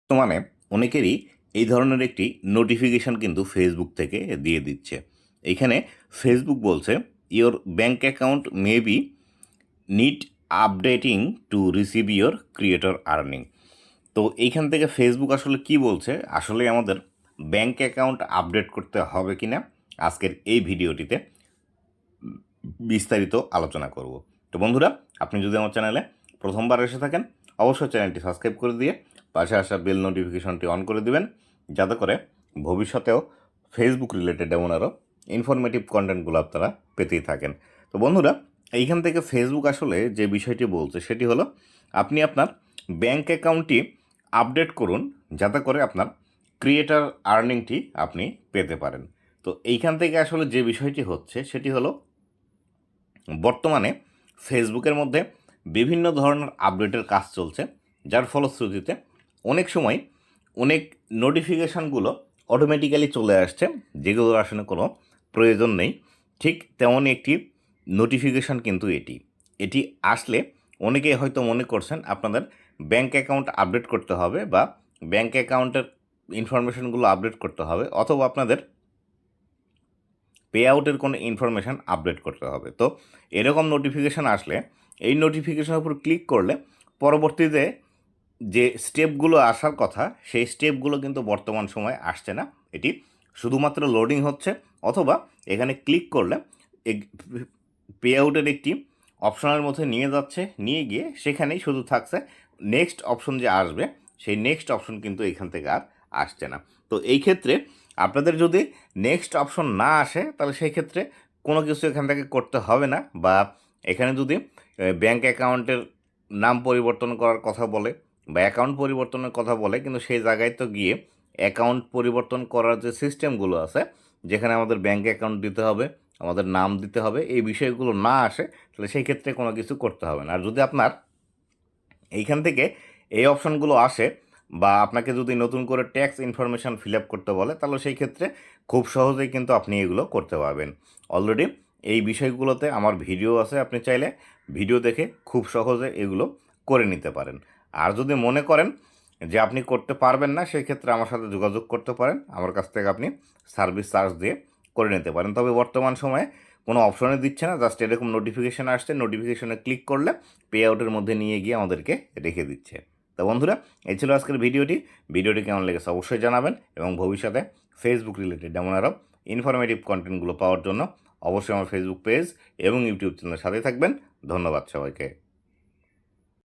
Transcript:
বর্তমানে অনেকেরই এই ধরনের একটি নোটিফিকেশন কিন্তু ফেসবুক থেকে দিয়ে দিচ্ছে। এইখানে ফেসবুক বলছে your bank account may be need updating to receive your creator earning. তো এইখান থেকে ফেসবুক আসলে কি বলছে, আসলে আমাদের ব্যাঙ্ক অ্যাকাউন্ট আপডেট করতে হবে কি না, আজকের এই ভিডিওটিতে বিস্তারিত আলোচনা করব। তো বন্ধুরা, আপনি যদি আমার চ্যানেলে প্রথমবার এসে থাকেন, অবশ্যই চ্যানেলটি সাবস্ক্রাইব করে দিয়ে পাশে আসা বেল নোটিফিকেশনটি অন করে দিবেন, যাতে করে ভবিষ্যতেও ফেসবুক রিলেটেড এমন আরও ইনফরমেটিভ কন্টেন্টগুলো আপনারা পেতেই থাকেন। তো বন্ধুরা, এইখান থেকে ফেসবুক আসলে যে বিষয়টি বলছে সেটি হলো, আপনি আপনার ব্যাঙ্ক অ্যাকাউন্টটি আপডেট করুন, যাতে করে আপনার ক্রিয়েটার আর্নিংটি আপনি পেতে পারেন। তো এইখান থেকে আসলে যে বিষয়টি হচ্ছে সেটি হলো, বর্তমানে ফেসবুকের মধ্যে বিভিন্ন ধরনের আপডেটের কাজ চলছে, যার ফলশ্রুতিতে অনেক সময় অনেক নোটিফিকেশানগুলো অটোমেটিক্যালি চলে আসছে, যেগুলোর আসলে কোনো প্রয়োজন নেই। ঠিক তেমনই একটি নোটিফিকেশান কিন্তু এটি আসলে অনেকেই হয়তো মনে করছেন আপনাদের ব্যাঙ্ক অ্যাকাউন্ট আপডেট করতে হবে, বা ব্যাঙ্ক অ্যাকাউন্টের ইনফরমেশনগুলো আপডেট করতে হবে, অথবা আপনাদের পে আউটের কোনো ইনফরমেশান আপডেট করতে হবে। তো এরকম নোটিফিকেশান আসলে এই নোটিফিকেশানের উপর ক্লিক করলে পরবর্তীতে যে স্টেপগুলো আসার কথা সেই স্টেপগুলো কিন্তু বর্তমান সময়ে আসছে না। এটি শুধুমাত্র লোডিং হচ্ছে, অথবা এখানে ক্লিক করলে পে আউটের একটি অপশনের মধ্যে নিয়ে যাচ্ছে, নিয়ে গিয়ে সেখানেই শুধু থাকছে নেক্সট অপশন যে আসবে, সেই নেক্সট অপশন কিন্তু এখান থেকে আর আসছে না। তো এই ক্ষেত্রে আপনাদের যদি নেক্সট অপশন না আসে, তাহলে সেই ক্ষেত্রে কোনো কিছু এখান থেকে করতে হবে না। বা এখানে যদি ব্যাঙ্ক অ্যাকাউন্টের নাম পরিবর্তন করার কথা বলে বা অ্যাকাউন্ট পরিবর্তনের কথা বলে, কিন্তু সেই জায়গায় তো গিয়ে অ্যাকাউন্ট পরিবর্তন করার যে সিস্টেমগুলো আছে, যেখানে আমাদের ব্যাঙ্ক অ্যাকাউন্ট দিতে হবে, আমাদের নাম দিতে হবে, এই বিষয়গুলো না আসে, তাহলে সেই ক্ষেত্রে কোনো কিছু করতে হবে না। আর যদি আপনার এইখান থেকে এই অপশনগুলো আসে, বা আপনাকে যদি নতুন করে ট্যাক্স ইনফরমেশান ফিল আপ করতে বলে, তাহলে সেই ক্ষেত্রে খুব সহজেই কিন্তু আপনি এগুলো করতে পারবেন। অলরেডি এই বিষয়গুলোতে আমার ভিডিও আছে, আপনি চাইলে ভিডিও দেখে খুব সহজে এগুলো করে নিতে পারেন। আর যদি মনে করেন যে আপনি করতে পারবেন না, সেই ক্ষেত্রে আমার সাথে যোগাযোগ করতে পারেন, আমার কাছ থেকে আপনি সার্ভিস চার্জ দিয়ে করে নিতে পারেন। তবে বর্তমান সময়ে কোনো অপশনে দিচ্ছে না, জাস্ট এরকম নোটিফিকেশান আসছে, নোটিফিকেশানে ক্লিক করলে পে আউটের মধ্যে নিয়ে গিয়ে আমাদেরকে রেখে দিচ্ছে। তো বন্ধুরা, এই ছিল আজকের ভিডিওটি কেমন লেগেছে অবশ্যই জানাবেন, এবং ভবিষ্যতে ফেসবুক রিলেটেড এমন আরও ইনফরমেটিভ কন্টেন্টগুলো পাওয়ার জন্য অবশ্যই আমার ফেসবুক পেজ এবং ইউটিউব চ্যানেলের সাথে থাকবেন। ধন্যবাদ সবাইকে।